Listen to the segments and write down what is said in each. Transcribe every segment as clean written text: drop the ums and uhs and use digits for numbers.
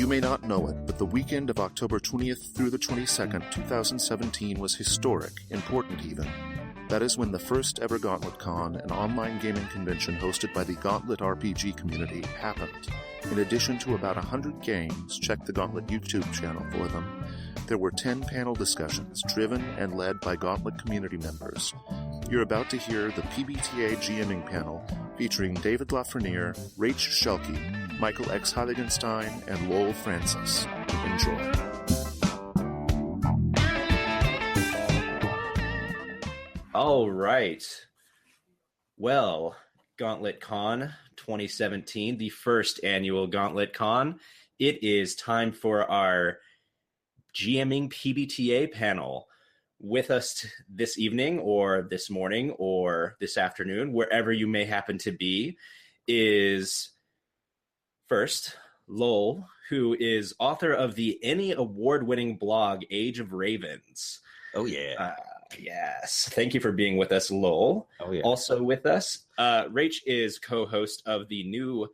You may not know it, but the weekend of October 20th through the 22nd, 2017 was historic, important even. That is when the first ever Gauntlet Con, an online gaming convention hosted by the Gauntlet RPG community, happened. In addition to about 100 games, check the Gauntlet YouTube channel for them, there were 10 panel discussions driven and led by Gauntlet community members. You're about to hear the PbtA GMing panel featuring David LaFreniere, Rach Shelkey, Michael X. Heiligenstein, and Lowell Francis. Enjoy. All right. Well, Gauntlet Con 2017, the first annual Gauntlet Con. It is time for our GMing PbtA panel. With us this evening or this morning or this afternoon, wherever you may happen to be, is first Lowell, who is author of the Emmy award-winning blog Age of Ravens. Oh, yeah. Yes. Thank you for being with us, Lowell. Oh, yeah. Also with us, Rach is co-host of the new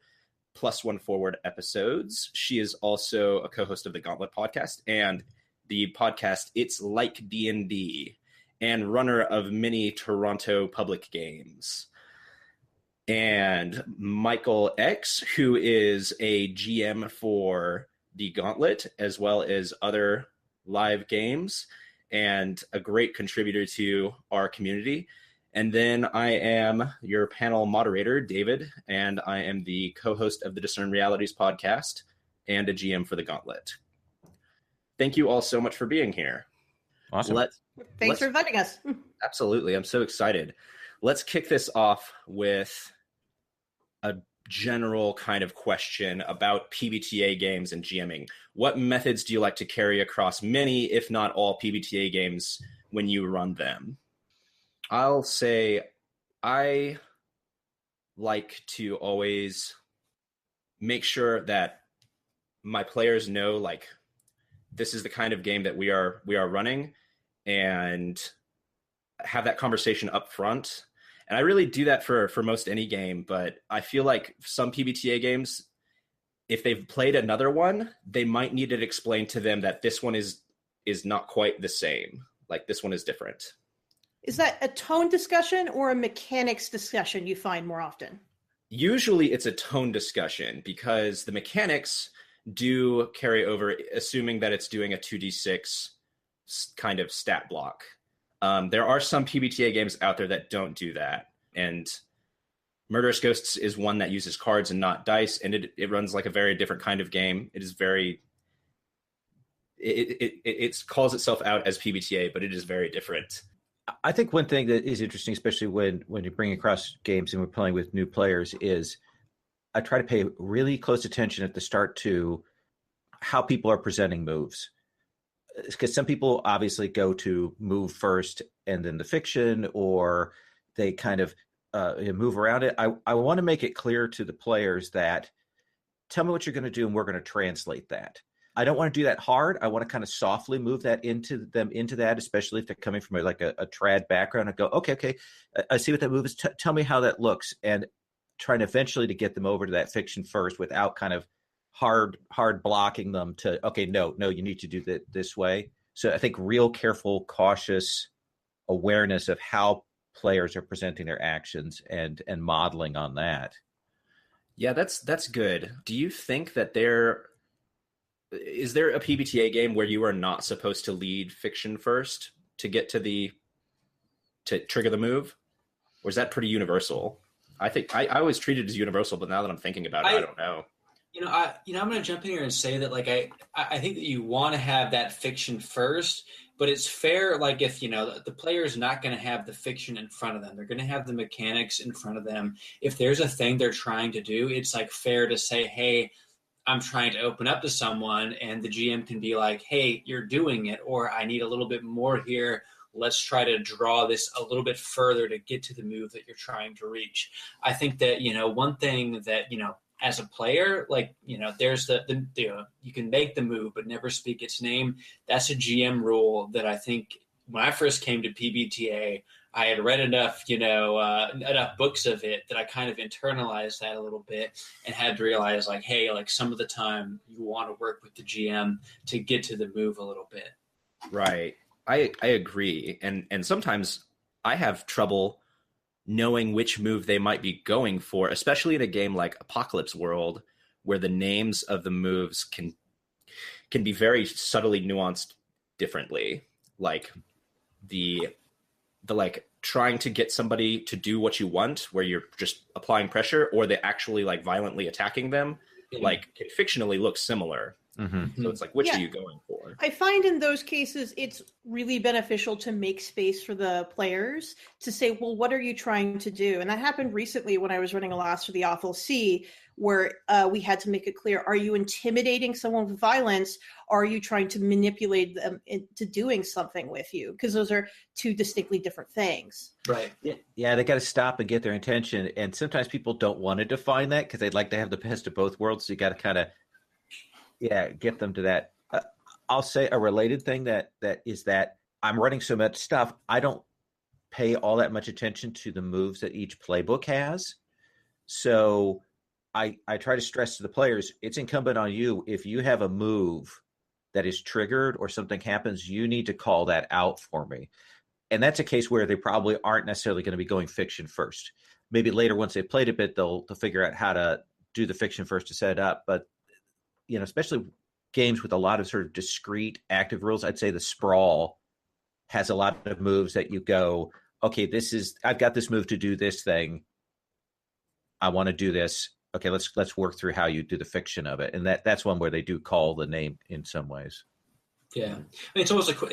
Plus One Forward episodes. She is also a co-host of the Gauntlet podcast and the podcast It's Like D&D, and runner of many Toronto public games. And Michael X, who is a GM for the Gauntlet, as well as other live games, and a great contributor to our community. And then I am your panel moderator, David, and I am the co-host of the Discern Realities podcast and a GM for the Gauntlet. Thank you all so much for being here. Awesome. Thanks for inviting us. Absolutely. I'm so excited. Let's kick this off with a general kind of question about PbtA games and GMing. What methods do you like to carry across many, if not all, PbtA games when you run them? I'll say I like to always make sure that my players know, like, this is the kind of game that we are running, and have that conversation up front. And I really do that for most any game, but I feel like some PbtA games, if they've played another one, they might need it explained to them that this one is not quite the same. Like, this one is different. Is that a tone discussion or a mechanics discussion you find more often? Usually it's a tone discussion, because the mechanics do carry over, assuming that it's doing a 2d6 kind of stat block. There are some PbtA games out there that don't do that, and Murderous Ghosts is one that uses cards and not dice, and it runs like a very different kind of game. It is very... It calls itself out as PbtA, but it is very different. I think one thing that is interesting, especially when you bring across games and we're playing with new players, is I try to pay really close attention at the start to how people are presenting moves. Because some people obviously go to move first and then the fiction, or they kind of move around it. I want to make it clear to the players that tell me what you're going to do and we're going to translate that. I don't want to do that hard. I want to kind of softly move that into that, especially if they're coming from a trad background, and go, okay, I see what that move is. Tell me how that looks, and trying eventually to get them over to that fiction first without kind of hard blocking them to, okay, no, you need to do that this way. So I think real careful, cautious awareness of how players are presenting their actions and modeling on that. Yeah, that's good. Do you think that is there a PbtA game where you are not supposed to lead fiction first to get to trigger the move? Or is that pretty universal? I think I always treat it as universal, but now that I'm thinking about it, I don't know. I'm going to jump in here and say that, like, I think that you want to have that fiction first, but it's fair, like, if, the player is not going to have the fiction in front of them, they're going to have the mechanics in front of them. If there's a thing they're trying to do, it's, like, fair to say, hey, I'm trying to open up to someone, and the GM can be like, hey, you're doing it, or I need a little bit more here. Let's try to draw this a little bit further to get to the move that you're trying to reach. I think that, one thing that, as a player, like, there's the you can make the move but never speak its name. That's a GM rule that I think when I first came to PbtA, I had read enough, enough books of it that I kind of internalized that a little bit and had to realize like, hey, like some of the time you want to work with the GM to get to the move a little bit. Right. I agree. And sometimes I have trouble knowing which move they might be going for, especially in a game like Apocalypse World, where the names of the moves can be very subtly nuanced differently. Like the like trying to get somebody to do what you want, where you're just applying pressure, or they actually like violently attacking them, like can fictionally look similar. So it's like, which are you going for? I find in those cases, it's really beneficial to make space for the players to say, well, what are you trying to do? And that happened recently when I was running Alas for the Awful Sea, where we had to make it clear, are you intimidating someone with violence? Or are you trying to manipulate them into doing something with you? Because those are two distinctly different things. Right. Yeah, they got to stop and get their attention. And sometimes people don't want to define that because they'd like to have the best of both worlds. So you got to kind of, get them to that. I'll say a related thing that is that I'm running so much stuff, I don't pay all that much attention to the moves that each playbook has. So I try to stress to the players, it's incumbent on you. If you have a move that is triggered or something happens, you need to call that out for me. And that's a case where they probably aren't necessarily going to be going fiction first. Maybe later, once they've played a bit, they'll figure out how to do the fiction first to set it up. But especially games with a lot of sort of discrete active rules, I'd say the Sprawl has a lot of moves that you go, okay, I've got this move to do this thing. I want to do this. Okay, let's work through how you do the fiction of it. And that's one where they do call the name in some ways. Yeah. I mean, it's almost like,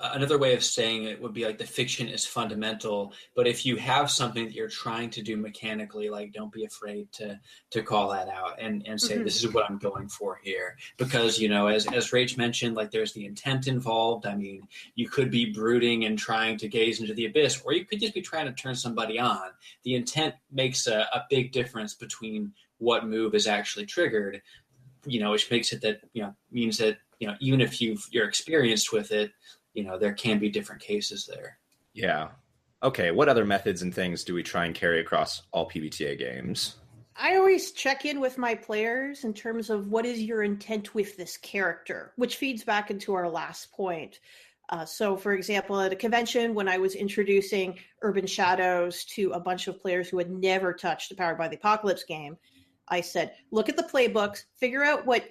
another way of saying it would be like the fiction is fundamental, but if you have something that you're trying to do mechanically, like don't be afraid to call that out and say, this is what I'm going for here. Because, as Rach mentioned, like there's the intent involved. I mean, you could be brooding and trying to gaze into the abyss, or you could just be trying to turn somebody on. The intent makes a big difference between what move is actually triggered, which makes it that, means that, even if you're experienced with it, there can be different cases there. Yeah. Okay. What other methods and things do we try and carry across all PbtA games? I always check in with my players in terms of what is your intent with this character, which feeds back into our last point. So, for example, at a convention, when I was introducing Urban Shadows to a bunch of players who had never touched a Powered by the Apocalypse game, I said, look at the playbooks, figure out what,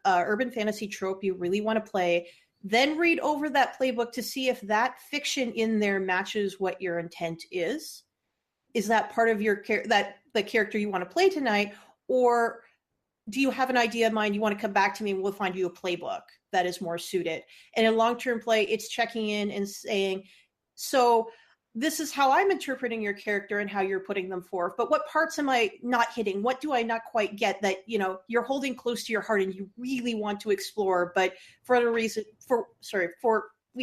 urban fantasy trope you really want to play, then read over that playbook to see if that fiction in there matches what your intent is. Is that part of the character you want to play tonight? Or do you have an idea in mind? You want to come back to me and we'll find you a playbook that is more suited. And in long-term play, it's checking in and saying, so this is how I'm interpreting your character and how you're putting them forth. But what parts am I not hitting? What do I not quite get that, you're holding close to your heart and you really want to explore, but for whatever reason,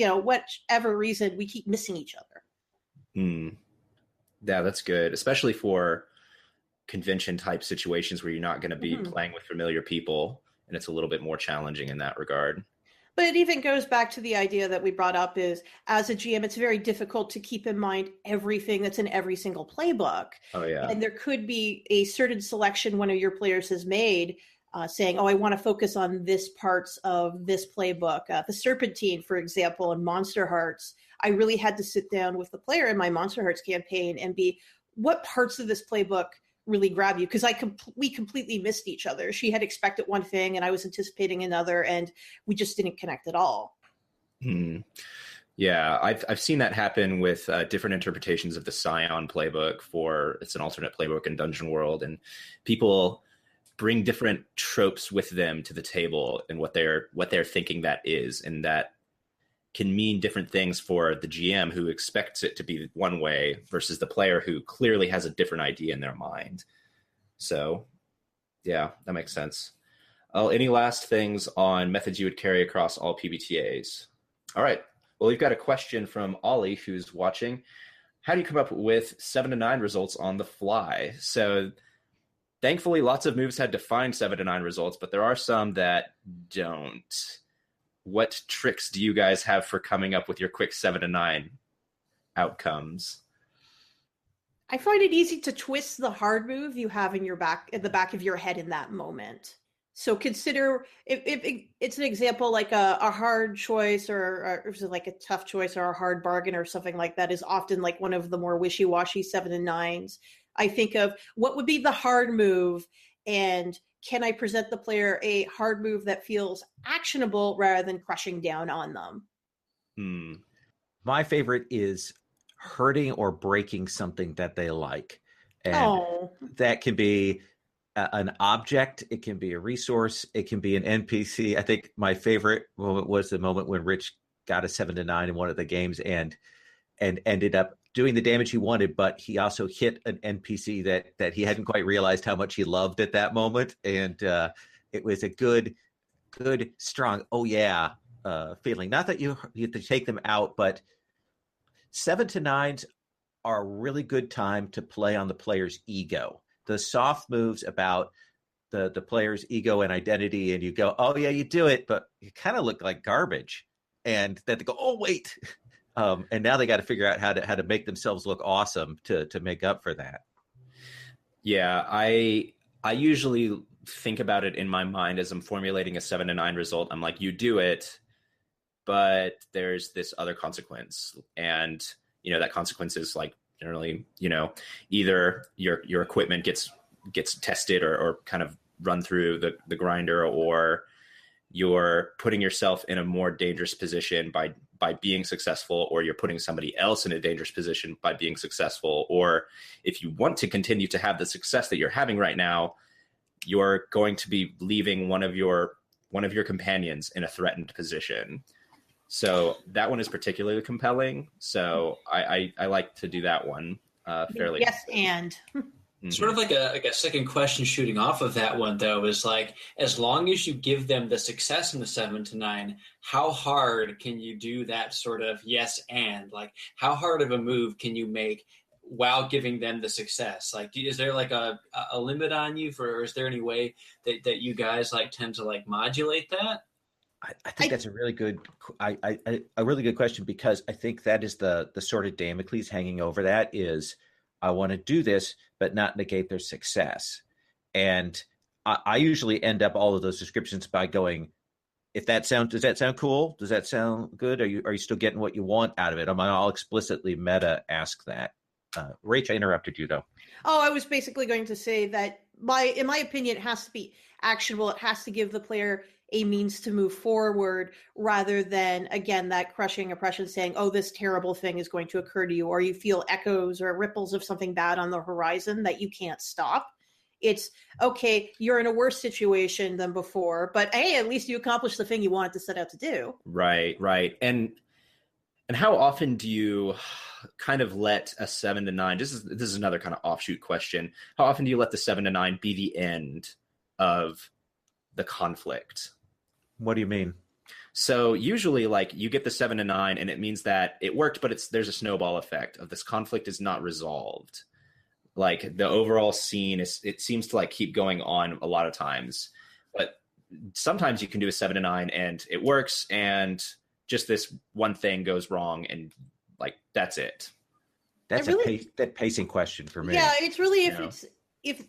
whatever reason, we keep missing each other. Yeah, that's good. Especially for convention type situations where you're not going to be playing with familiar people. And it's a little bit more challenging in that regard. But it even goes back to the idea that we brought up is, as a GM, it's very difficult to keep in mind everything that's in every single playbook. Oh, yeah. And there could be a certain selection one of your players has made saying, I want to focus on this parts of this playbook. The Serpentine, for example, in Monster Hearts, I really had to sit down with the player in my Monster Hearts campaign and what parts of this playbook really grab you, because we completely missed each other. She had expected one thing and I was anticipating another, and we just didn't connect at all. Yeah, I've seen that happen with different interpretations of the Scion playbook. It's an alternate playbook in Dungeon World, and people bring different tropes with them to the table and what they're thinking that is, and that can mean different things for the GM who expects it to be one way versus the player who clearly has a different idea in their mind. So, yeah, that makes sense. Any last things on methods you would carry across all PbtAs? All right. Well, we've got a question from Ollie who's watching. How do you come up with 7 to 9 results on the fly? So, thankfully, lots of moves had defined 7 to 9 results, but there are some that don't. What tricks do you guys have for coming up with your quick 7 to 9? outcomes. I find it easy to twist the hard move you have in the back of your head in that moment. So consider if it's an example like a hard choice or like a tough choice or a hard bargain or something like that is often like one of the more wishy-washy 7 and 9s. I think of what would be the hard move, and can I present the player a hard move that feels actionable rather than crushing down on them? My favorite is hurting or breaking something that they like. And that can be an object, it can be a resource, it can be an NPC. I think my favorite moment was the moment when Rich got a 7 to 9 in one of the games and ended up doing the damage he wanted, but he also hit an NPC that he hadn't quite realized how much he loved at that moment. And it was a good, strong, feeling. Not that you have to take them out, but 7 to 9s are a really good time to play on the player's ego. The soft moves about the player's ego and identity, and you go, oh yeah, you do it, but you kind of look like garbage. And then they go, oh wait. And now they got to figure out how to make themselves look awesome to make up for that. Yeah, I usually think about it in my mind as I'm formulating a 7 to 9 result. I'm like, you do it, but there's this other consequence. And, that consequence is like generally, either your equipment gets tested or kind of run through the grinder, or you're putting yourself in a more dangerous position by being successful, or you're putting somebody else in a dangerous position by being successful. Or if you want to continue to have the success that you're having right now, you're going to be leaving one of your companions in a threatened position. So that one is particularly compelling. So I like to do that one fairly. Yes, and sort of like a second question shooting off of that one, though, is like, as long as you give them the success in the 7 to 9, how hard can you do that sort of yes and? Like, how hard of a move can you make while giving them the success? Like, is there like a limit on you or is there any way that you guys like tend to like modulate that? I think that's a really good, a really good question, because I think that is the sort of Damocles hanging over that is, I want to do this, but not negate their success. And I usually end up all of those descriptions by going, does that sound cool? Does that sound good? Are you still getting what you want out of it? I'll explicitly meta ask that. Rach, I interrupted you though. Oh, I was basically going to say that in my opinion, it has to be actionable. It has to give the player a means to move forward rather than, again, that crushing oppression saying, oh, this terrible thing is going to occur to you, or you feel echoes or ripples of something bad on the horizon that you can't stop. It's, okay, you're in a worse situation than before, but hey, at least you accomplished the thing you wanted to set out to do. Right. And how often do you kind of let a 7 to 9, this is another kind of offshoot question. How often do you let the 7 to 9 be the end of the conflict? What do you mean? So usually, like, you get the 7 to 9 and it means that it worked, but there's a snowball effect of this conflict is not resolved. Like, the overall scene it seems to like keep going on a lot of times, but sometimes you can do a 7 to 9 and it works, and just this one thing goes wrong, and like, that's it. That's that pacing question for me. Yeah, it's really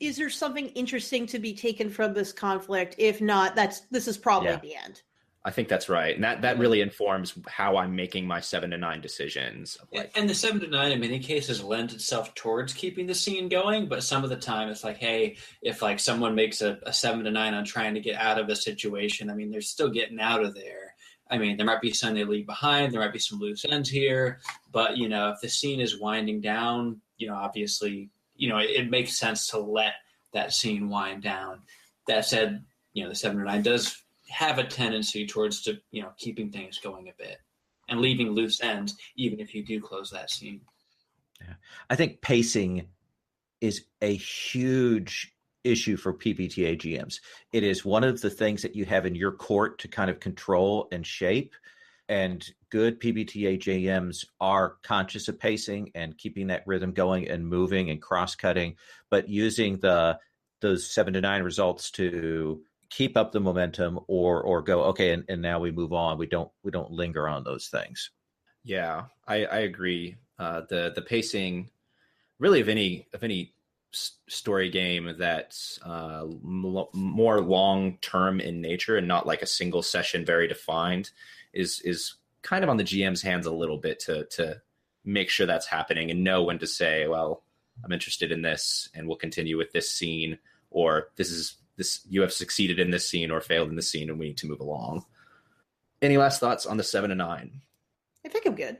is there something interesting to be taken from this conflict? If not, this is probably the end. I think that's right. And that really informs how I'm making my 7 to 9 decisions. And the 7 to 9 in many cases lends itself towards keeping the scene going. But some of the time it's like, hey, if like someone makes a 7 to 9 on trying to get out of a situation, I mean, they're still getting out of there. I mean, there might be some they leave behind. There might be some loose ends here. But, if the scene is winding down, obviously, it makes sense to let that scene wind down. That said, the 7 to 9 does have a tendency towards keeping things going a bit and leaving loose ends, even if you do close that scene. Yeah. I think pacing is a huge issue for PbtA GMs. It is one of the things that you have in your court to kind of control and shape. And good PbtA GMs are conscious of pacing and keeping that rhythm going and moving and cross-cutting, but using those 7 to 9 results to keep up the momentum or go, okay, and now we move on. We don't linger on those things. Yeah, I agree. the pacing, really of any story game that's more long term in nature and not like a single session, very defined, is kind of on the GM's hands a little bit to make sure that's happening and know when to say, well, I'm interested in this and we'll continue with this scene, or this you have succeeded in this scene or failed in this scene and we need to move along. Any last thoughts on the 7 and 9? I think I'm good.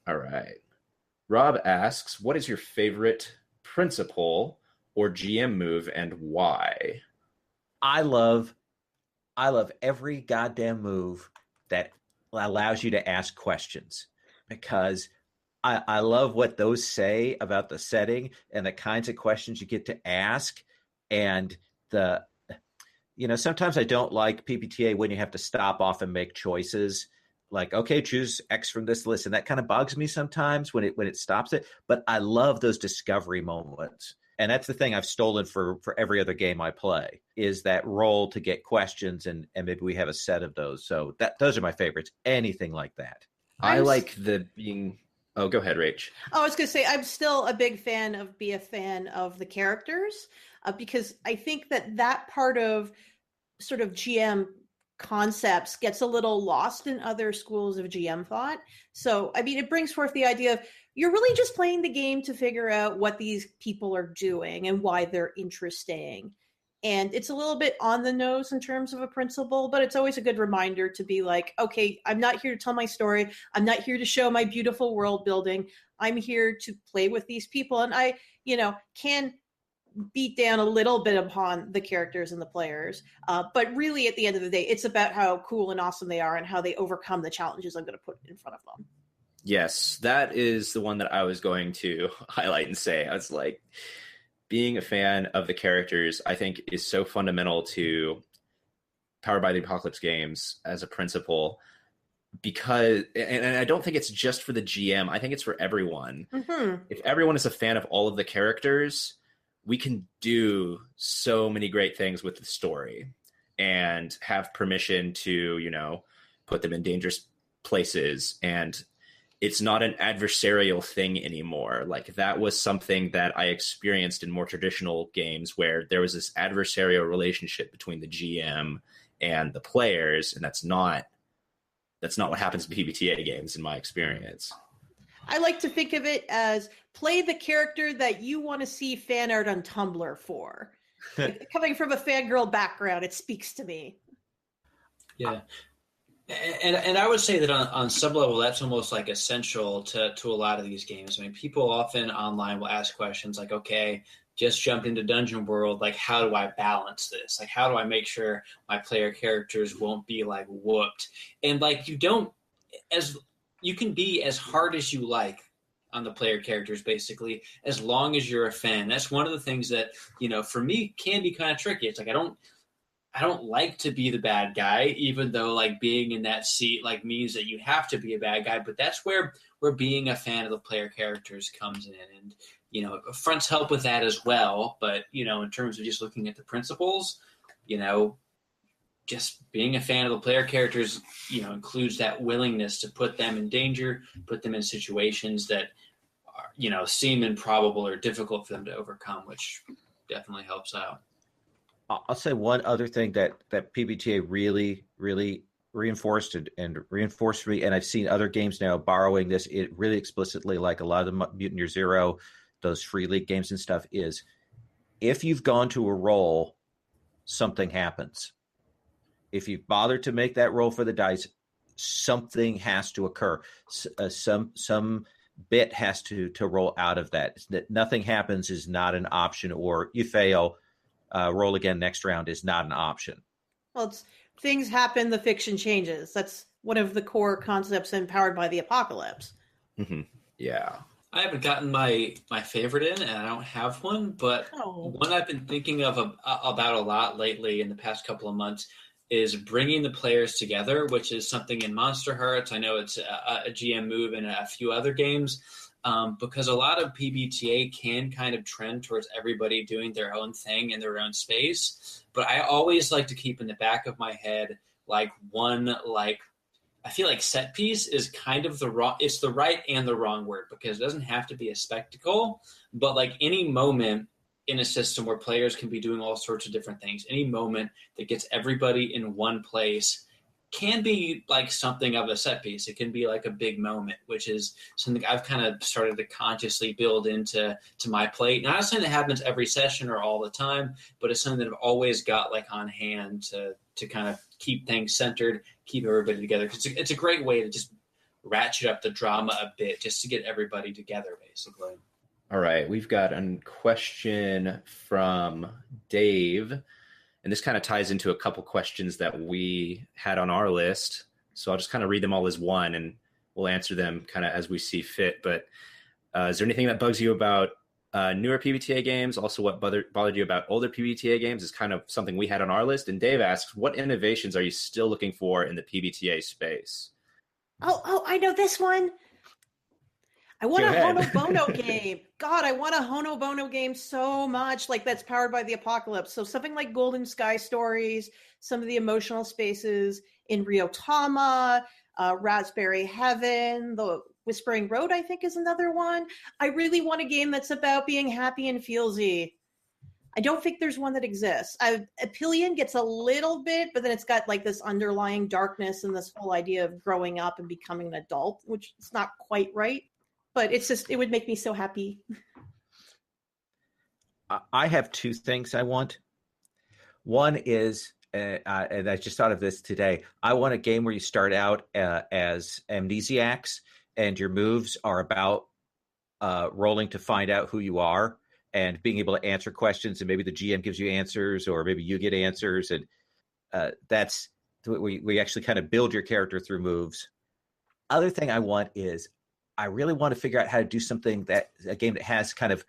All right. Rob asks, what is your favorite principle or GM move and why? I love every goddamn move that allows you to ask questions, because I love what those say about the setting and the kinds of questions you get to ask. And sometimes I don't like PbtA when you have to stop off and make choices. Like, okay, choose X from this list. And that kind of bugs me sometimes when it stops it. But I love those discovery moments. And that's the thing I've stolen for every other game I play, is that roll to get questions. And maybe we have a set of those. So those are my favorites. Anything like that. I like the being... Oh, go ahead, Rach. Oh, I was going to say, I'm still a big fan of the characters, because I think that part of sort of GM concepts gets a little lost in other schools of GM thought. So, I mean, it brings forth the idea of you're really just playing the game to figure out what these people are doing and why they're interesting. And it's a little bit on the nose in terms of a principle, but it's always a good reminder to be like, okay, I'm not here to tell my story. I'm not here to show my beautiful world building. I'm here to play with these people. And I, can beat down a little bit upon the characters and the players. But really, at the end of the day, it's about how cool and awesome they are and how they overcome the challenges I'm going to put in front of them. Yes, that is the one that I was going to highlight and say. I was like, being a fan of the characters, I think, is so fundamental to Powered by the Apocalypse games as a principle, because, and I don't think it's just for the GM, I think it's for everyone. Mm-hmm. If everyone is a fan of all of the characters, we can do so many great things with the story and have permission to, put them in dangerous places. And it's not an adversarial thing anymore. Like, that was something that I experienced in more traditional games where there was this adversarial relationship between the GM and the players. And that's not what happens in PbtA games in my experience. I like to think of it as play the character that you want to see fan art on Tumblr for. Coming from a fangirl background, it speaks to me. Yeah. And I would say that on some level, that's almost like essential to a lot of these games. I mean, people often online will ask questions like, okay, just jumped into Dungeon World. Like, how do I balance this? Like, how do I make sure my player characters won't be like whooped? And like, you can be as hard as you like on the player characters, basically, as long as you're a fan. That's one of the things that, for me can be kind of tricky. It's like, I don't like to be the bad guy, even though like being in that seat like means that you have to be a bad guy. But that's where being a fan of the player characters comes in, and fronts help with that as well. But in terms of just looking at the principles, just being a fan of the player characters, includes that willingness to put them in danger, put them in situations that are, seem improbable or difficult for them to overcome, which definitely helps out. I'll say one other thing that PbtA really, really reinforced reinforced me, and I've seen other games now borrowing this it really explicitly, like a lot of the Mutant Year Zero, those free league games and stuff, is if you've gone to a roll, something happens. If you've bothered to make that roll for the dice, something has to occur. Some bit has to roll out of that. That nothing happens is not an option, or you fail. Roll again next round is not an option. Well, things happen, the fiction changes. That's one of the core concepts in Powered by the Apocalypse. Mm-hmm. Yeah. I haven't gotten my favorite in, and I don't have one, but one I've been thinking of about a lot lately in the past couple of months is bringing the players together, which is something in Monster Hearts. I know it's a GM move in a few other games. Because a lot of PbtA can kind of trend towards everybody doing their own thing in their own space. But I always like to keep in the back of my head, like one, like I feel like set piece is kind of it's the right and the wrong word, because it doesn't have to be a spectacle, but like any moment in a system where players can be doing all sorts of different things, any moment that gets everybody in one place can be like something of a set piece. It can be like a big moment, which is something I've kind of started to consciously build into my plate. Not something that happens every session or all the time, but it's something that I've always got like on hand to kind of keep things centered, keep everybody together. Because it's a great way to just ratchet up the drama a bit, just to get everybody together, basically. All right, we've got a question from Dave. And this kind of ties into a couple questions that we had on our list. So I'll just kind of read them all as one, and we'll answer them kind of as we see fit. But is there anything that bugs you about newer PbtA games? Also, what bothered you about older PbtA games is kind of something we had on our list. And Dave asks, what innovations are you still looking for in the PbtA space? Oh, I know this one. I want a Hono Bono game. God, I want a Hono Bono game so much, like that's powered by the apocalypse. So something like Golden Sky Stories, some of the emotional spaces in Ryotama, Raspberry Heaven, the Whispering Road, I think is another one. I really want a game that's about being happy and feelsy. I don't think there's one that exists. Apillion gets a little bit, but then it's got like this underlying darkness and this whole idea of growing up and becoming an adult, which is not quite right. But it's just, it would make me so happy. I have two things I want. One is, and I just thought of this today, I want a game where you start out as amnesiacs and your moves are about rolling to find out who you are and being able to answer questions, and maybe the GM gives you answers or maybe you get answers. And that's, we actually kind of build your character through moves. Other thing I want is, I really want to figure out how to do something a game that has kind of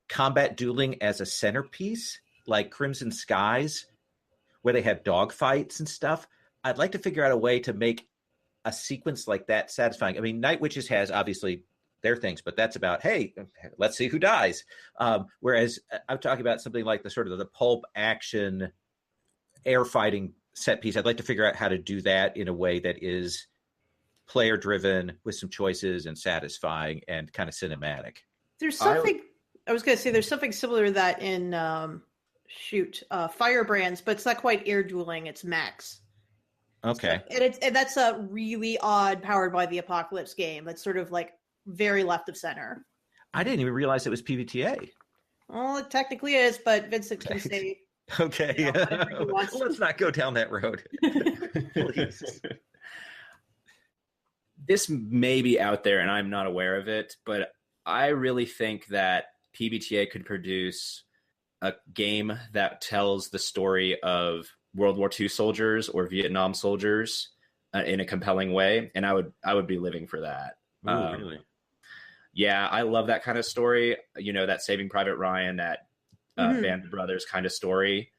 combat dueling as a centerpiece, like Crimson Skies, where they have dogfights and stuff. I'd like to figure out a way to make a sequence like that satisfying. I mean, Night Witches has obviously their things, but that's about, hey, let's see who dies. Whereas I'm talking about something like the sort of the pulp action air fighting set piece. I'd like to figure out how to do that in a way that is player driven with some choices and satisfying and kind of cinematic. There's something I was going to say. There's something similar to that in Firebrands, but it's not quite air dueling. It's mechs. Okay, so, and that's a really odd Powered by the Apocalypse game. That's sort of like very left of center. I didn't even realize it was PbtA. Well, it technically is, but Vincent can say. Okay, you know, well, let's not go down that road. Please. This may be out there and I'm not aware of it, but I really think that PbtA could produce a game that tells the story of World War II soldiers or Vietnam soldiers in a compelling way, and I would be living for that. Ooh, really? Yeah, I love that kind of story. You know, that Saving Private Ryan, that Band of Brothers kind of story.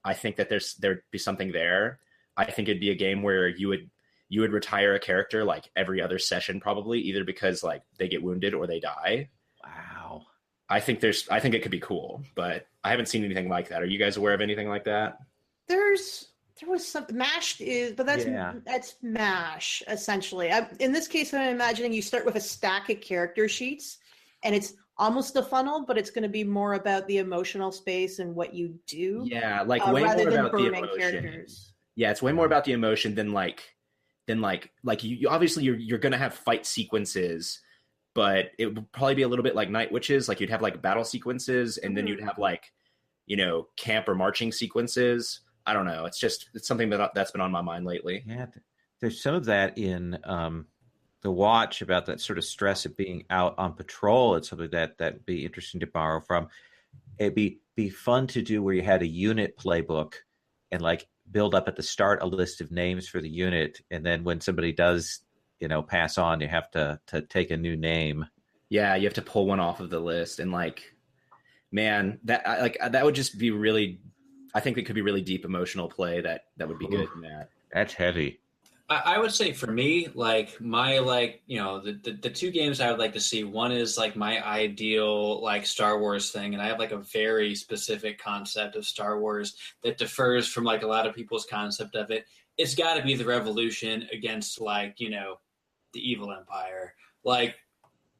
I think that there'd be something there. I think it'd be a game where you would retire a character like every other session, probably, either because like they get wounded or they die. Wow. I think it could be cool, but I haven't seen anything like that. Are you guys aware of anything like that? There was some MASH but that's MASH essentially. In this case, I'm imagining you start with a stack of character sheets, and it's almost a funnel, but it's going to be more about the emotional space and what you do. Yeah, like way rather more than about the burning emotion. characters. Yeah, it's way more about the emotion than you obviously you're gonna have fight sequences, but it would probably be a little bit like Night Witches. Like you'd have like battle sequences, and then you'd have like, you know, camp or marching sequences. I don't know. It's something that's been on my mind lately. Yeah, there's some of that in the Watch about that sort of stress of being out on patrol. It's something that'd be interesting to borrow from. It'd be fun to do where you had a unit playbook and like build up at the start a list of names for the unit, and then when somebody does, you know, pass on, you have to take a new name. Yeah, you have to pull one off of the list, and like, man, that would just be really. I think it could be really deep emotional play that would be good in that. That's heavy. I would say for me, like my the two games I would like to see. One is like my ideal like Star Wars thing, and I have like a very specific concept of Star Wars that differs from like a lot of people's concept of it. it's got to be the revolution against like, you know, the evil empire. Like,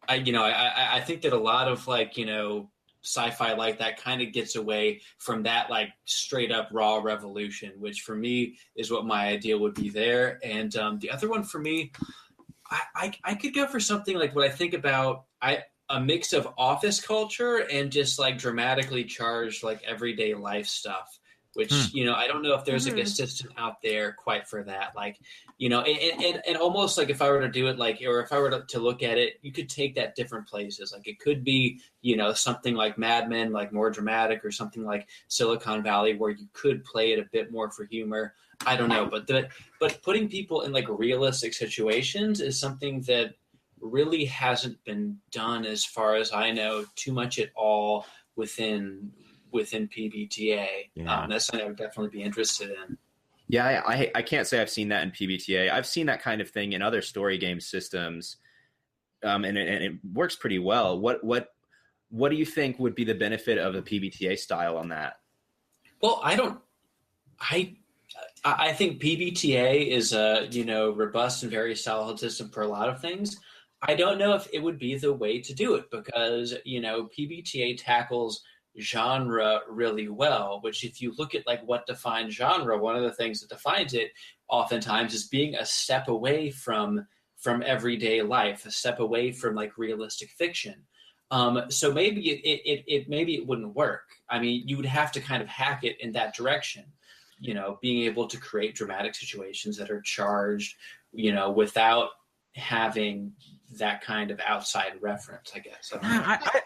I think that a lot of like, you know, sci-fi like that kind of gets away from that like straight up raw revolution, which for me is what my ideal would be there. And the other one for me, I could go for something like what I think about a mix of office culture and just like dramatically charged like everyday life stuff. Which, you know, I don't know if there's like a system out there quite for that. Like, you know, and almost like if I were to do it like, or if I were to look at it, you could take that different places. Like it could be, you know, something like Mad Men, like more dramatic, or something like Silicon Valley, where you could play it a bit more for humor. I don't know, but putting people in like realistic situations is something that really hasn't been done, as far as I know, too much at all within PbtA. Yeah. That's something I would definitely be interested in. Yeah, I can't say I've seen that in PbtA. I've seen that kind of thing in other story game systems, and it works pretty well. What do you think would be the benefit of a PbtA style on that? Well, I think PbtA is a, you know, robust and very solid system for a lot of things. I don't know if it would be the way to do it, because, you know, PbtA tackles genre really well, which if you look at like what defines genre, one of the things that defines it oftentimes is being a step away from everyday life, a step away from like realistic fiction. So maybe it wouldn't work. I mean, you would have to kind of hack it in that direction, you know, being able to create dramatic situations that are charged, you know, without having that kind of outside reference, I guess.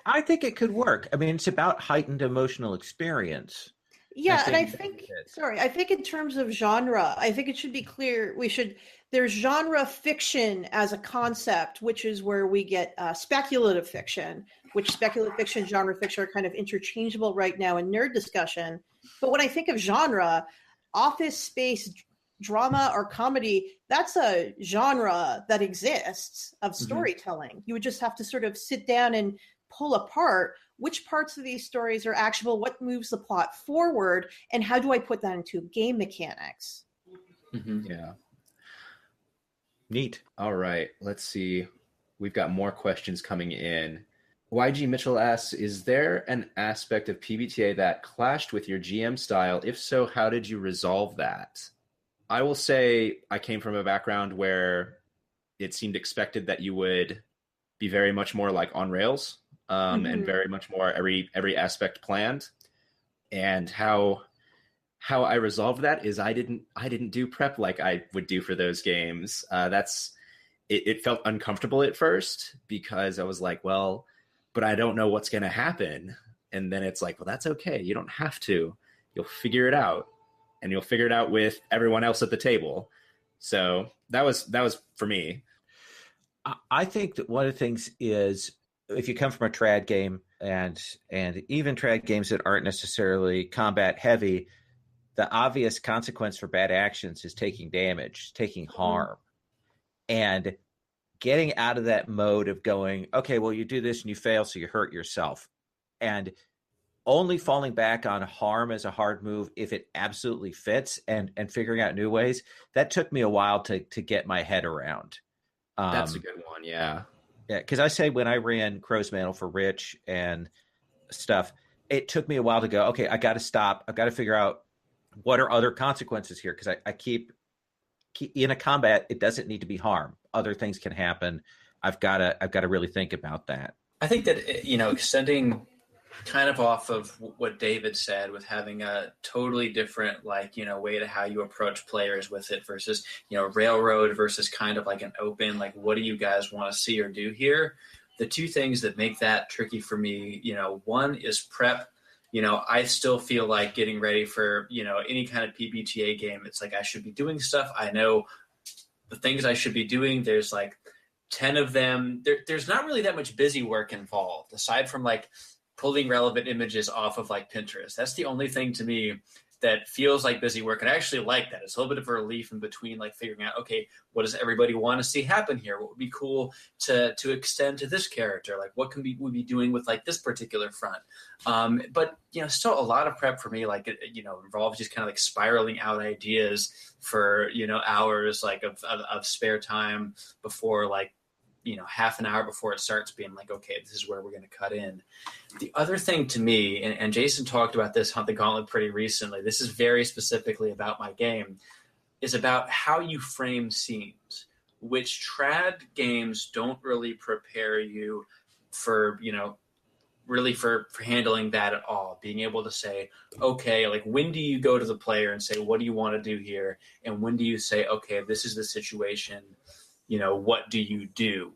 I think it could work. I mean, it's about heightened emotional experience. Yeah, I think in terms of genre, I think it should be clear there's genre fiction as a concept, which is where we get speculative fiction, which speculative fiction, genre fiction are kind of interchangeable right now in nerd discussion. But when I think of genre, office space drama or comedy, that's a genre that exists of storytelling. You would just have to sort of sit down and pull apart which parts of these stories are actionable, what moves the plot forward, and how do I put that into game mechanics. Yeah. Neat. All right, let's see. We've got more questions coming in. YG Mitchell asks, is there an aspect of PbtA that clashed with your GM style? If so, how did you resolve that? I will say I came from a background where it seemed expected that you would be very much more like on rails, and very much more every aspect planned. And how I resolved that is I didn't do prep like I would do for those games. It felt uncomfortable at first, because I was like, well, but I don't know what's going to happen. And then it's like, well, that's okay. You don't have to. You'll figure it out. And you'll figure it out with everyone else at the table. So that was for me. I think that one of the things is, if you come from a trad game and even trad games that aren't necessarily combat heavy, the obvious consequence for bad actions is taking damage, taking harm. And getting out of that mode of going, okay, well, you do this and you fail, so you hurt yourself. And only falling back on harm as a hard move if it absolutely fits, and figuring out new ways. That took me a while to get my head around. That's a good one, yeah. Yeah, because I say when I ran Crow's Mantle for Rich and stuff, it took me a while to go, okay, I got to stop. I've got to figure out what are other consequences here, because I keep in a combat, it doesn't need to be harm. Other things can happen. I've got to really think about that. I think that, you know, extending kind of off of what David said, with having a totally different, like, you know, way to how you approach players with it versus, you know, railroad versus kind of like an open, like, what do you guys want to see or do here? The two things that make that tricky for me, you know, one is prep. You know, I still feel like getting ready for, you know, any kind of PbtA game, it's like I should be doing stuff. I know the things I should be doing. There's like 10 of them. There's not really that much busy work involved, aside from like pulling relevant images off of like Pinterest. That's the only thing to me that feels like busy work. And I actually like that. It's a little bit of a relief in between, like figuring out, okay, what does everybody want to see happen here? What would be cool to extend to this character? Like what we be doing with like this particular front? But, still a lot of prep for me, like, involves just kind of like spiraling out ideas for, hours like of spare time before like, half an hour before it starts being like, okay, this is where we're going to cut in. The other thing to me, and Jason talked about this Hunt the Gauntlet pretty recently, this is very specifically about my game, is about how you frame scenes, which trad games don't really prepare you for, really for handling that at all. Being able to say, okay, like when do you go to the player and say, what do you want to do here? And when do you say, okay, this is the situation, what do you do?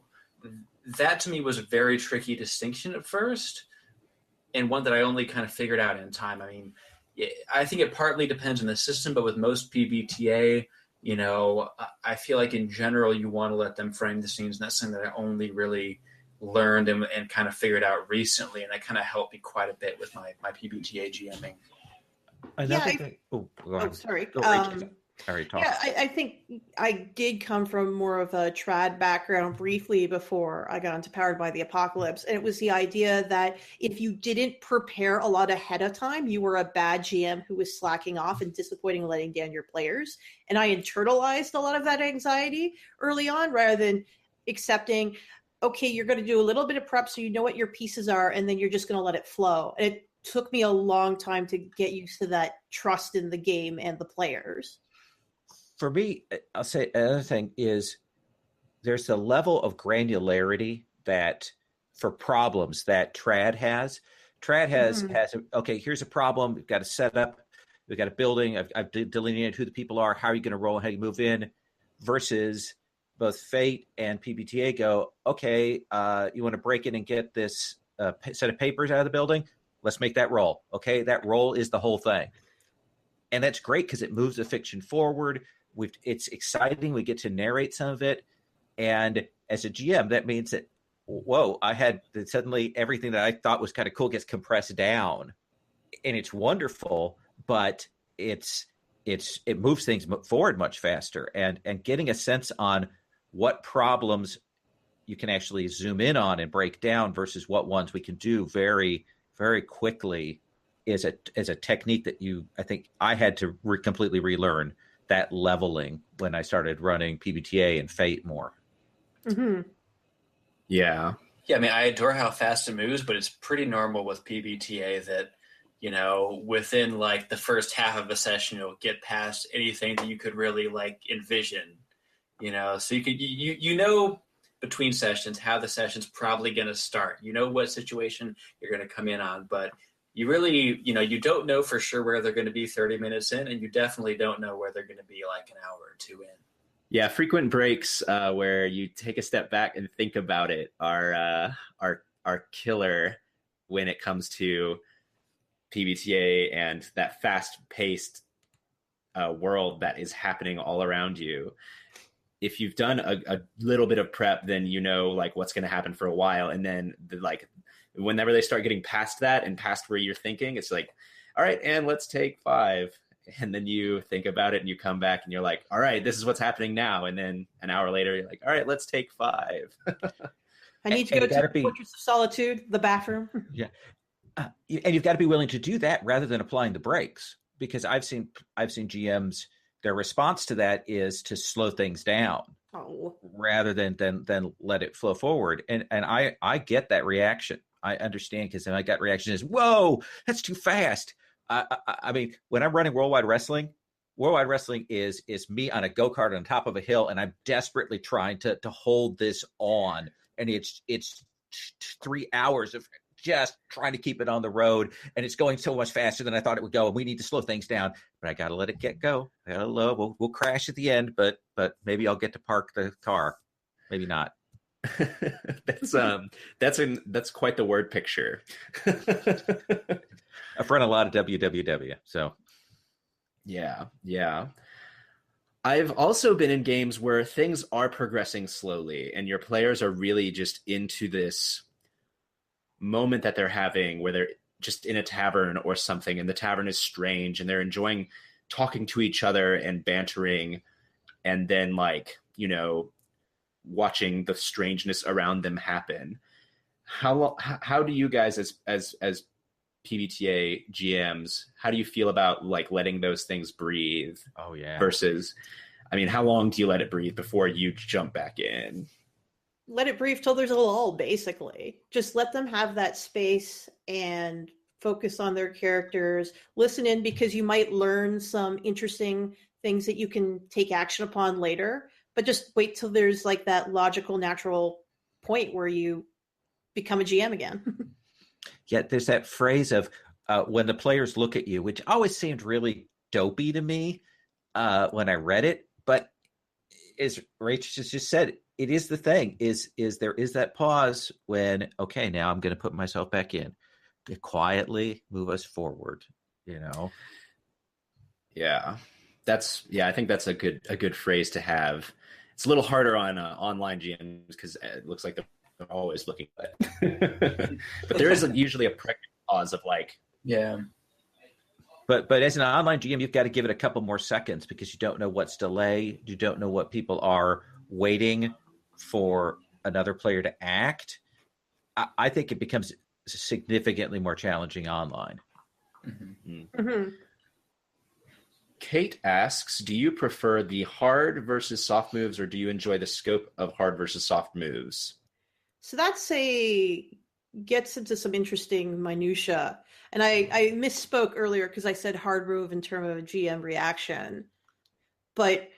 That to me was a very tricky distinction at first, and one that I only kind of figured out in time. I mean, I think it partly depends on the system, but with most PbtA, I feel like in general you want to let them frame the scenes, and that's something that I only really learned and kind of figured out recently, and that kind of helped me quite a bit with my PbtA GMing. Another thing. Sorry. Yeah, I think I did come from more of a trad background briefly before I got into Powered by the Apocalypse. And it was the idea that if you didn't prepare a lot ahead of time, you were a bad GM who was slacking off and disappointing, letting down your players. And I internalized a lot of that anxiety early on rather than accepting, okay, you're going to do a little bit of prep so you know what your pieces are, and then you're just going to let it flow. And it took me a long time to get used to that trust in the game and the players. For me, I'll say another thing is there's a level of granularity that for problems that trad has. Trad has okay, here's a problem. We've got a setup. We've got a building. I've delineated who the people are. How are you going to roll? How do you move in? Versus both Fate and PbtA go, okay, you want to break in and get this set of papers out of the building? Let's make that roll. Okay, that roll is the whole thing. And that's great because it moves the fiction forward. It's exciting. We get to narrate some of it. And as a GM, that means that, whoa, suddenly everything that I thought was kind of cool gets compressed down. And it's wonderful, but it moves things forward much faster. And getting a sense on what problems you can actually zoom in on and break down versus what ones we can do very, very quickly is a technique that I think I had to completely relearn that leveling when I started running PbtA and Fate more. Mm-hmm. Yeah. Yeah, I mean, I adore how fast it moves, but it's pretty normal with PbtA that, within like the first half of a session, you'll get past anything that you could really like envision, so you could, between sessions, how the session's probably going to start, what situation you're going to come in on, but you really, you don't know for sure where they're going to be 30 minutes in, and you definitely don't know where they're going to be like an hour or two in. Yeah, frequent breaks where you take a step back and think about it are killer when it comes to PbtA and that fast-paced world that is happening all around you. If you've done a little bit of prep, then like what's going to happen for a while, and then whenever they start getting past that and past where you're thinking, it's like, all right, and let's take 5. And then you think about it and you come back and you're like, all right, this is what's happening now. And then an hour later, you're like, all right, let's take 5. I need to go to the Fortress of Solitude, the bathroom. Yeah. And you've got to be willing to do that rather than applying the brakes, because I've seen GMs, their response to that is to slow things down rather than let it flow forward. And I get that reaction. I understand, because my gut reaction is, whoa, that's too fast. I mean, when I'm running Worldwide Wrestling is me on a go-kart on top of a hill, and I'm desperately trying to hold this on. And it's 3 hours of just trying to keep it on the road, and it's going so much faster than I thought it would go, and we need to slow things down. But I got to let it go. We'll crash at the end, but maybe I'll get to park the car. Maybe not. That's quite the word picture. I've run a lot of WWW, so yeah. I've also been in games where things are progressing slowly and your players are really just into this moment that they're having where they're just in a tavern or something, and the tavern is strange and they're enjoying talking to each other and bantering, and then like, you know, watching the strangeness around them happen. How do you guys as PbtA GMs, how do you feel about like letting those things breathe? Oh yeah. Versus, I mean, how long do you let it breathe before you jump back in? Let it breathe till there's a lull, basically. Just let them have that space and focus on their characters. Listen in, because you might learn some interesting things that you can take action upon later. But just wait till there's like that logical, natural point where you become a GM again. Yeah, there's that phrase of when the players look at you, which always seemed really dopey to me when I read it. But as Rach just said, it is the thing, is there is that pause when, okay, now I'm going to put myself back in. To quietly move us forward, you know? Yeah, I think that's a good phrase to have. It's a little harder on online GMs because it looks like they're always looking at it. But there is usually a pregnant pause of like, yeah. But as an online GM, you've got to give it a couple more seconds because you don't know what's delay. You don't know what people are waiting for another player to act. I think it becomes significantly more challenging online. Mm-hmm. Mm-hmm. Kate asks, do you prefer the hard versus soft moves, or do you enjoy the scope of hard versus soft moves? So gets into some interesting minutia. And I misspoke earlier because I said hard move in terms of a GM reaction. But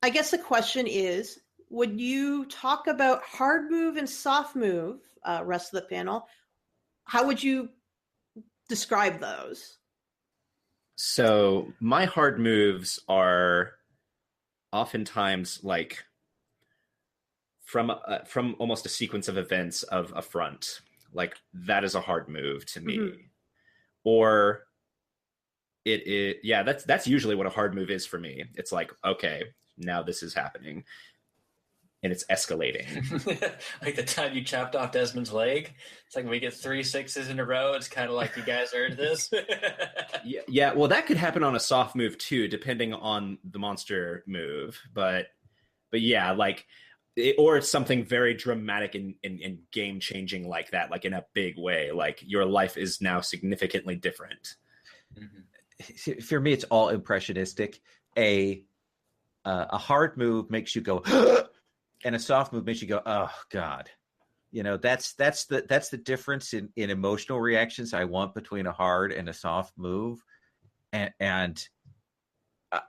I guess the question is, would you talk about hard move and soft move, rest of the panel? How would you describe those? So my hard moves are oftentimes like from almost a sequence of events of a front. Like that is a hard move to me. Mm-hmm. Or that's usually what a hard move is for me. It's like, okay, now this is happening. And it's escalating. Like the time you chopped off Desmond's leg. It's like we get 3 6s in a row. It's kind of like you guys earned this. Yeah. Well, that could happen on a soft move too, depending on the monster move. But yeah, like, or it's something very dramatic and game changing like that, like in a big way. Like your life is now significantly different. Mm-hmm. For me, it's all impressionistic. A hard move makes you go. And a soft move makes you go, oh God. You know, that's the difference in emotional reactions I want between a hard and a soft move. And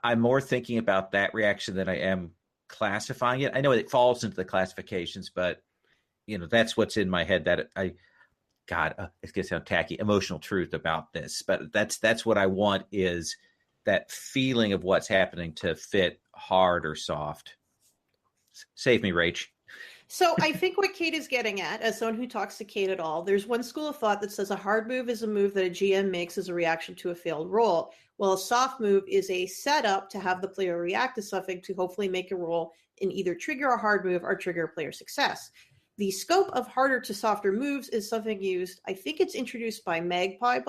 I'm more thinking about that reaction than I am classifying it. I know it falls into the classifications, but you know, that's what's in my head, that it's gonna sound tacky, emotional truth about this. But that's what I want, is that feeling of what's happening to fit hard or soft. Save me, Rach. So I think what Kate is getting at, as someone who talks to Kate at all, there's one school of thought that says a hard move is a move that a GM makes as a reaction to a failed roll, while a soft move is a setup to have the player react to something to hopefully make a roll and either trigger a hard move or trigger player success. The scope of harder to softer moves is something used, I think it's introduced by Magpie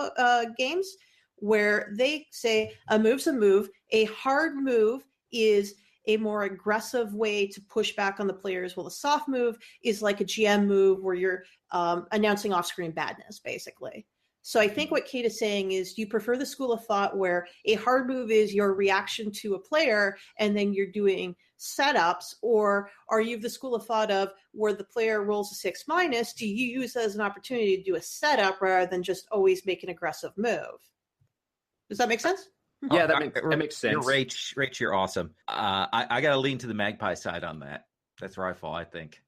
games, where they say a move's a move. A hard move is a more aggressive way to push back on the players, while the soft move is like a GM move where you're announcing off-screen badness, basically. So I think what Kate is saying is, do you prefer the school of thought where a hard move is your reaction to a player and then you're doing setups, or are you the school of thought of where the player rolls a 6-, do you use it as an opportunity to do a setup rather than just always make an aggressive move? Does that make sense? Yeah, that makes sense. Rach, you're awesome. I got to lean to the Magpie side on that. That's where I fall, I think.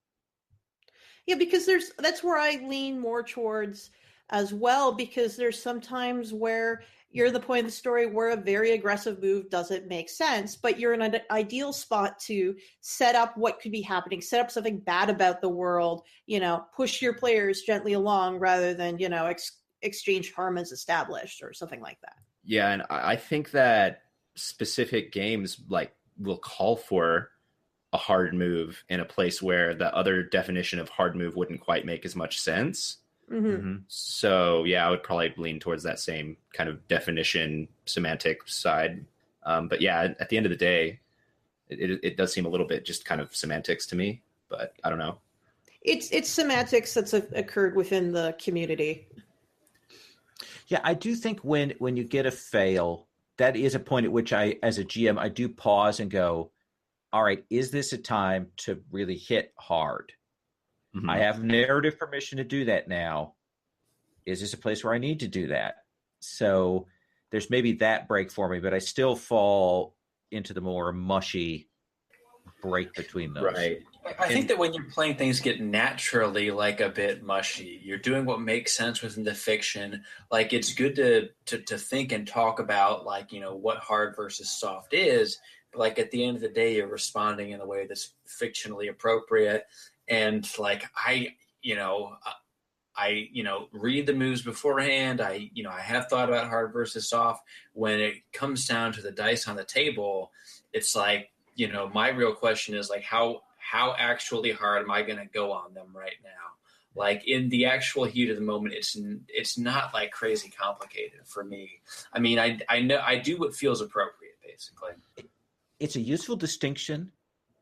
Yeah, because that's where I lean more towards as well, because there's sometimes where you're the point of the story where a very aggressive move doesn't make sense, but you're in an ideal spot to set up what could be happening, set up something bad about the world, push your players gently along rather than, exchange harm as established or something like that. Yeah, and I think that specific games will call for a hard move in a place where the other definition of hard move wouldn't quite make as much sense. So yeah, I would probably lean towards that same kind of definition semantic side. But yeah, at the end of the day, it does seem a little bit just kind of semantics to me, but I don't know. It's semantics that's occurred within the community. Yeah, I do think when you get a fail, that is a point at which I, as a GM, I do pause and go, all right, is this a time to really hit hard? I have narrative permission to do that now. Is this a place where I need to do that? So there's maybe that break for me, but I still fall into the more mushy break between those. Right. I think that when you're playing, things get naturally like a bit mushy. You're doing what makes sense within the fiction. Like, it's good to think and talk about, like, you know, what hard versus soft is. But like, at the end of the day, you're responding in a way that's fictionally appropriate. And like, I read the moves beforehand. I have thought about hard versus soft. When it comes down to the dice on the table, it's like, you know, my real question is like, how actually hard am I going to go on them right now? Like, in the actual heat of the moment, it's not like crazy complicated for me. I mean, I know I do what feels appropriate, basically. It's a useful distinction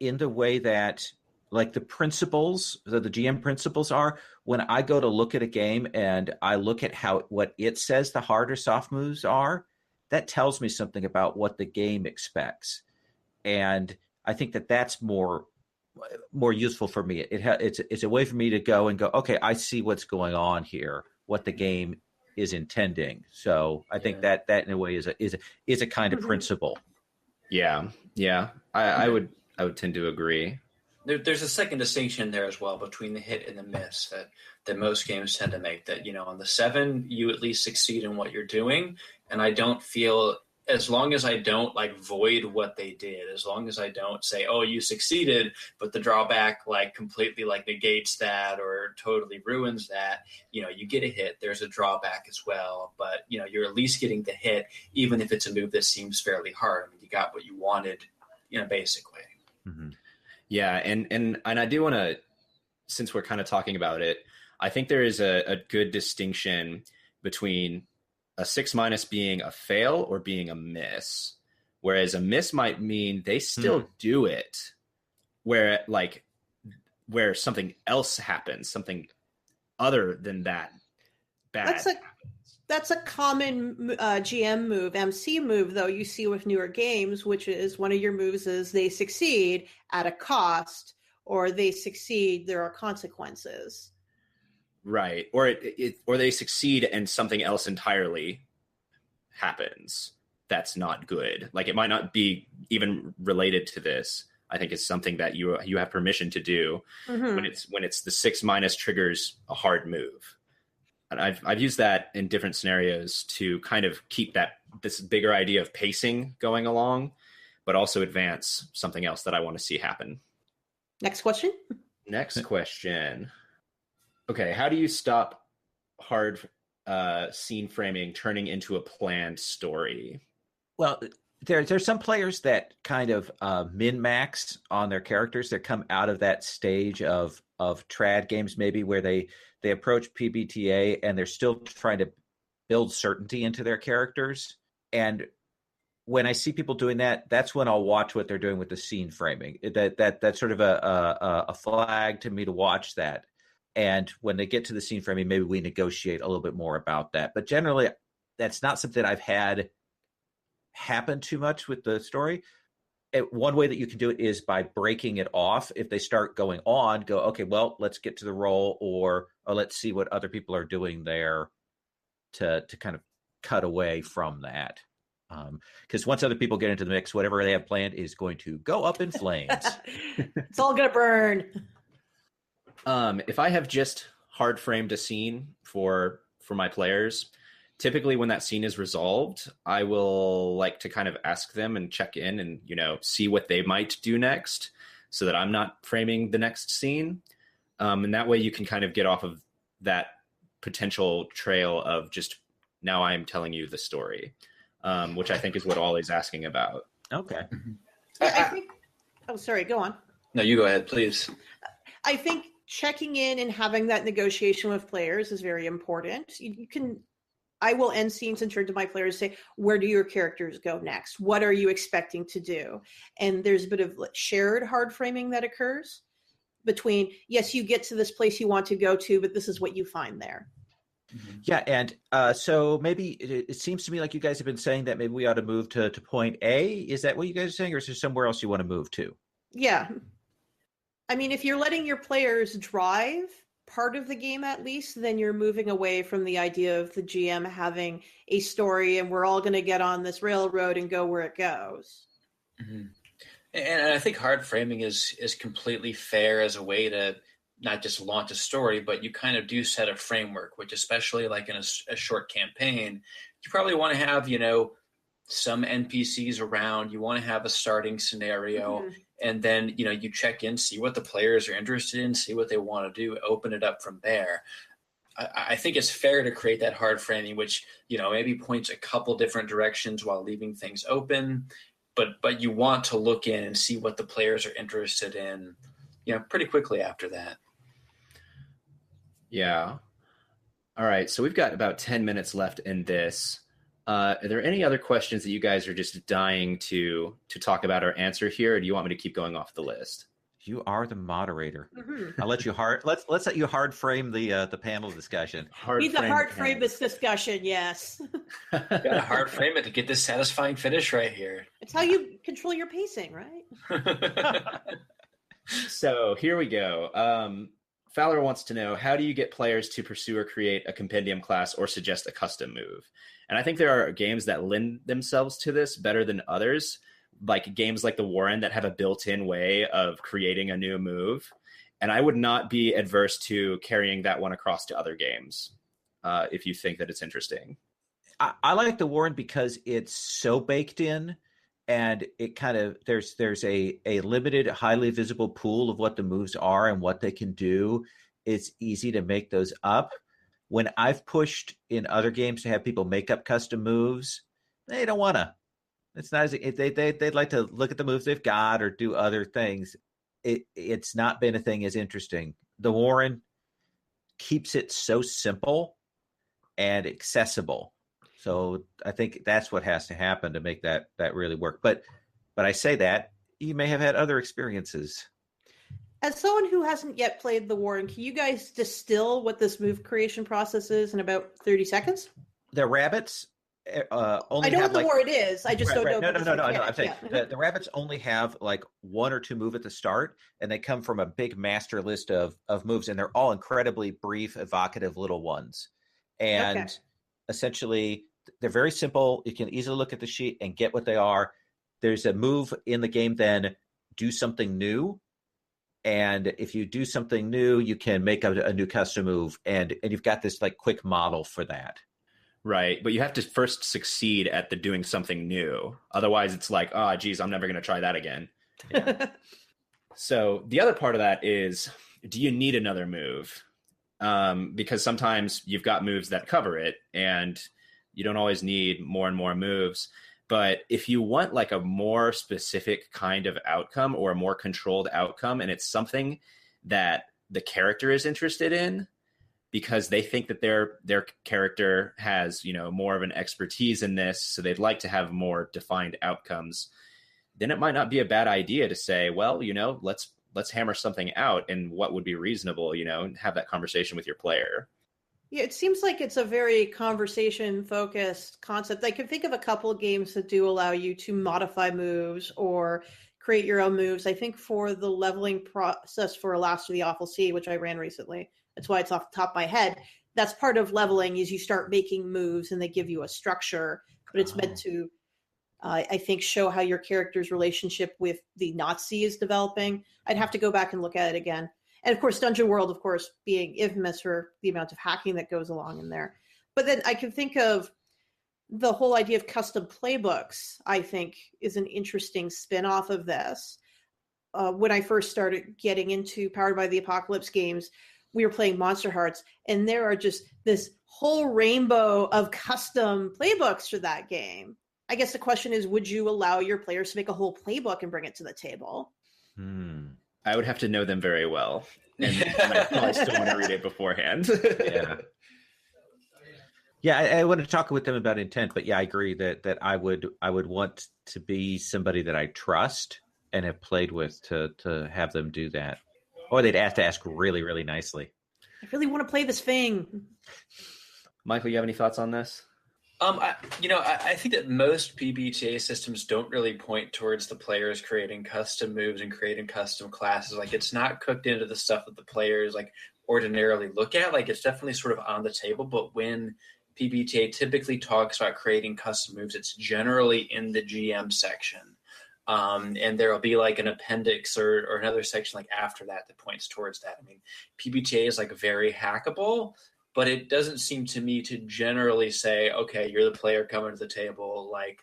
in the way that, like, the principles, the GM principles are, when I go to look at a game and I look at what it says the hard or soft moves are, that tells me something about what the game expects. And I think that that's more useful for me. It's a way for me to go and go, okay, I see what's going on here, what the game is intending. So I think that in a way is a kind of principle. Yeah. I would tend to agree. There's a second distinction there as well between the hit and the miss that most games tend to make. That, you know, on the 7, you at least succeed in what you're doing, and I don't feel, as long as I don't like void what they did, as long as I don't say, oh, you succeeded, but the drawback like completely like negates that or totally ruins that, you know, you get a hit, there's a drawback as well, but, you know, you're at least getting the hit, even if it's a move that seems fairly hard. I mean, you got what you wanted, you know, basically. Mm-hmm. Yeah. And I do want to, since we're kind of talking about it, I think there is a good distinction between a 6- being a fail or being a miss, whereas a miss might mean they still do it, where something else happens, something other than that bad. That's a common GM move, MC move, though, you see with newer games, which is one of your moves is they succeed at a cost, or they succeed, there are consequences. Right. Or or they succeed and something else entirely happens that's not good. Like, it might not be even related to this. I think it's something that you have permission to do when it's the 6- triggers a hard move. And I've used that in different scenarios to kind of keep this bigger idea of pacing going along, but also advance something else that I want to see happen. Next question. Okay, how do you stop hard scene framing turning into a planned story? Well, there's some players that kind of min-max on their characters that come out of that stage of trad games, maybe, where they approach PbtA and they're still trying to build certainty into their characters. And when I see people doing that, that's when I'll watch what they're doing with the scene framing. That's sort of a flag to me to watch that. And when they get to the scene framing, maybe we negotiate a little bit more about that. But generally, that's not something I've had happen too much with the story. One way that you can do it is by breaking it off. If they start going on, go, okay, well, let's get to the roll, or let's see what other people are doing there to kind of cut away from that. Because once other people get into the mix, whatever they have planned is going to go up in flames. It's all going to burn. If I have just hard framed a scene for my players, typically when that scene is resolved, I will like to kind of ask them and check in and, you know, see what they might do next so that I'm not framing the next scene. And that way you can kind of get off of that potential trail of just, now I'm telling you the story, which I think is what Ollie's asking about. Okay. I think, sorry, go on. No, you go ahead, please. I think checking in and having that negotiation with players is very important. I will end scenes and turn to my players and say, where do your characters go next? What are you expecting to do? And there's a bit of shared hard framing that occurs between, yes, you get to this place you want to go to, but this is what you find there. Yeah, and so maybe it seems to me like you guys have been saying that maybe we ought to move to point A. Is that what you guys are saying, or is there somewhere else you want to move to? Yeah. I mean, if you're letting your players drive part of the game at least, then you're moving away from the idea of the GM having a story and we're all going to get on this railroad and go where it goes. Mm-hmm. And I think hard framing is completely fair as a way to not just launch a story, but you kind of do set a framework, which especially like in a short campaign, you probably want to have, some NPCs around. You want to have a starting scenario, and then, you check in, see what the players are interested in, see what they want to do, open it up from there. I think it's fair to create that hard framing, which, maybe points a couple different directions while leaving things open, but you want to look in and see what the players are interested in, pretty quickly after that. Yeah. All right. So we've got about 10 minutes left in this. Are there any other questions that you guys are just dying to talk about or answer here? Or do you want me to keep going off the list? You are the moderator. I'll let you let's let you hard frame the panel discussion. Need to hard frame this discussion, yes. Gotta hard frame it to get this satisfying finish right here. It's how you control your pacing, right? So here we go. Fowler wants to know, how do you get players to pursue or create a compendium class or suggest a custom move? And I think there are games that lend themselves to this better than others, like games like the Warren that have a built-in way of creating a new move. And I would not be adverse to carrying that one across to other games if you think that it's interesting. I like the Warren because it's so baked in, and it kind of there's a limited, highly visible pool of what the moves are and what they can do. It's easy to make those up. When I've pushed in other games to have people make up custom moves, they don't want to. It's not as they'd like to look at the moves they've got or do other things. It's not been a thing as interesting. The Warren keeps it so simple and accessible. So I think that's what has to happen to make that really work. But I say that you may have had other experiences. As someone who hasn't yet played the Warren, can you guys distill what this move creation process is in about 30 seconds? The rabbits only I know have what the word is. I just don't know. No. I'm saying the rabbits only have like one or two move at the start, and they come from a big master list of moves, and they're all incredibly brief, evocative little ones. And essentially, they're very simple. You can easily look at the sheet and get what they are. There's a move in the game, then do something new. And if you do something new, you can make a new custom move, and you've got this like quick model for that. Right. But you have to first succeed at the doing something new. Otherwise, it's like, oh, geez, I'm never going to try that again. Yeah. So the other part of that is, do you need another move? Because sometimes you've got moves that cover it, and you don't always need more and more moves. But if you want like a more specific kind of outcome or a more controlled outcome, and it's something that the character is interested in, because they think that their character has, more of an expertise in this, so they'd like to have more defined outcomes, then it might not be a bad idea to say, well, let's hammer something out, and what would be reasonable, and have that conversation with your player. Yeah, it seems like it's a very conversation-focused concept. I can think of a couple of games that do allow you to modify moves or create your own moves. I think for the leveling process for Last of the Awful Sea, which I ran recently, that's why it's off the top of my head, that's part of leveling is you start making moves and they give you a structure, but it's meant to, I think, show how your character's relationship with the Nazi is developing. I'd have to go back and look at it again. And of course, Dungeon World, of course, being infamous for the amount of hacking that goes along in there. But then I can think of the whole idea of custom playbooks, I think, is an interesting spin-off of this. When I first started getting into Powered by the Apocalypse games, we were playing Monster Hearts, and there are just this whole rainbow of custom playbooks for that game. I guess the question is, would you allow your players to make a whole playbook and bring it to the table? I would have to know them very well. and I probably still want to read it beforehand. Yeah, I want to talk with them about intent, but yeah, I agree that I would want to be somebody that I trust and have played with to have them do that, or they'd have to ask really, really nicely. I really want to play this thing. Michael, you have any thoughts on this? I think that most PbtA systems don't really point towards the players creating custom moves and creating custom classes. Like, it's not cooked into the stuff that the players like ordinarily look at. Like, it's definitely sort of on the table, but when PbtA typically talks about creating custom moves, it's generally in the GM section. And there'll be like an appendix or another section like after that points towards that. I mean, PbtA is like very hackable, but it doesn't seem to me to generally say, okay, you're the player coming to the table, like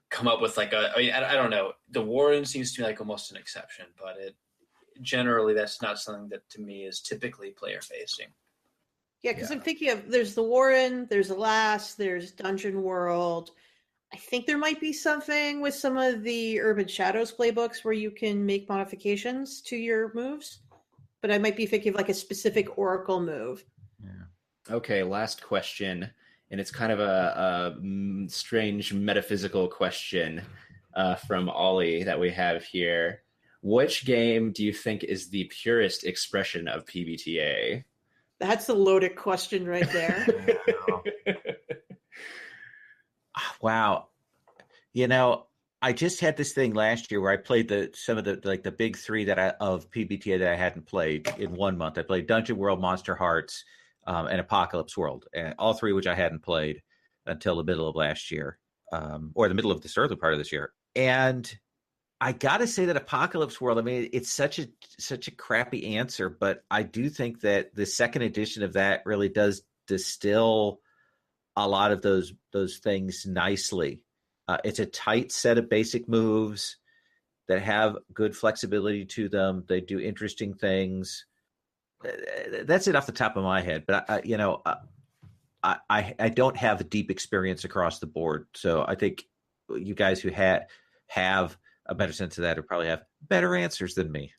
come up with like I don't know. The Warren seems to me like almost an exception, but generally that's not something that to me is typically player facing. Yeah, because I'm thinking of, there's the Warren, there's Alas, there's Dungeon World. I think there might be something with some of the Urban Shadows playbooks where you can make modifications to your moves, but I might be thinking of like a specific Oracle move. Yeah. Okay, last question, and it's kind of a strange metaphysical question from Ollie that we have here. Which game do you think is the purest expression of PbtA? That's a loaded question right there. Wow. I just had this thing last year where I played some of the big three of PbtA that I hadn't played in 1 month. I played Dungeon World, Monster Hearts, and Apocalypse World, and all three which I hadn't played until the middle of last year, or the middle of this early part of this year. And I got to say that Apocalypse World, I mean, it's such a crappy answer, but I do think that the second edition of that really does distill a lot of those things nicely. It's a tight set of basic moves that have good flexibility to them. They do interesting things. That's it off the top of my head, but I don't have a deep experience across the board. So I think you guys who have a better sense of that would probably have better answers than me.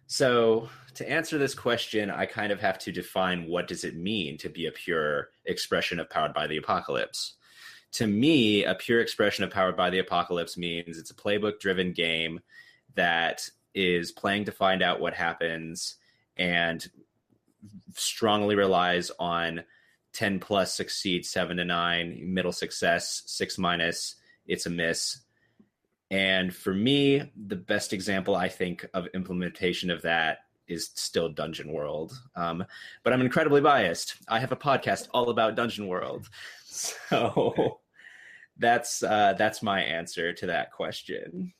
So to answer this question, I kind of have to define what does it mean to be a pure expression of Powered by the Apocalypse. To me, a pure expression of Powered by the Apocalypse means it's a playbook-driven game that is playing to find out what happens and strongly relies on 10 plus succeed, 7 to 9, middle success, 6-, it's a miss. And for me, the best example I think of implementation of that is still Dungeon World. But I'm incredibly biased. I have a podcast all about Dungeon World. So that's my answer to that question.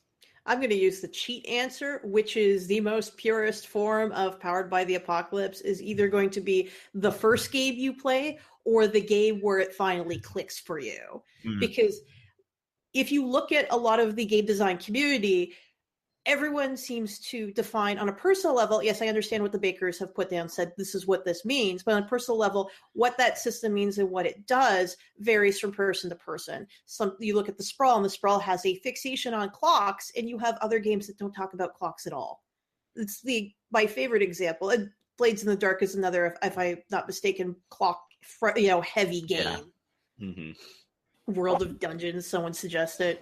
I'm going to use the cheat answer, which is the most purest form of Powered by the Apocalypse is either going to be the first game you play or the game where it finally clicks for you. Mm. Because if you look at a lot of the game design community, everyone seems to define on a personal level, yes, I understand what the bakers have put down, said this is what this means, but on a personal level, what that system means and what it does varies from person to person. You look at the Sprawl, and the Sprawl has a fixation on clocks, and you have other games that don't talk about clocks at all. It's my favorite example. And Blades in the Dark is another, if I'm not mistaken, clock heavy game. Yeah. Mm-hmm. World of Dungeons, someone suggested.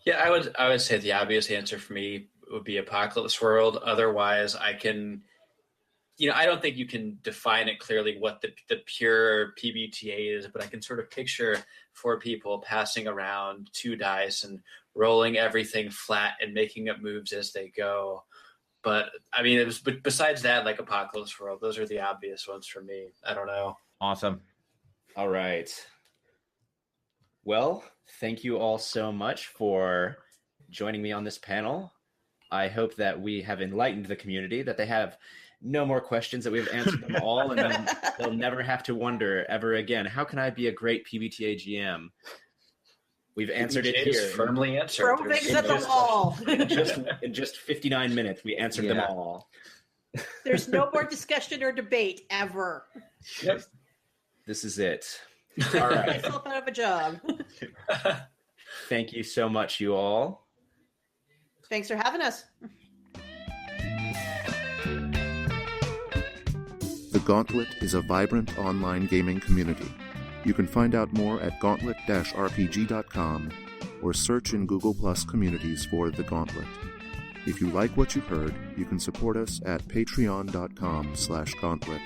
Yeah, I would say the obvious answer for me would be Apocalypse World. Otherwise, I don't think you can define it clearly what the pure PbtA is, but I can sort of picture 4 people passing around 2 dice and rolling everything flat and making up moves as they go. But I mean, but besides that, like Apocalypse World, those are the obvious ones for me. I don't know. Awesome. All right. Well, thank you all so much for joining me on this panel. I hope that we have enlightened the community, that they have no more questions, that we've answered them all, and then they'll never have to wonder ever again, how can I be a great PbtA GM? We've answered PbtA it here. Firmly answered. Throw things at the wall. In just 59 minutes, we answered them all. There's no more discussion or debate ever. Yep. This is it. All right. Myself out of a job. Thank you so much, you all. Thanks for having us. Gauntlet is a vibrant online gaming community. You can find out more at gauntlet-rpg.com or search in Google Plus communities for The Gauntlet. If you like what you heard, you can support us at patreon.com/gauntlet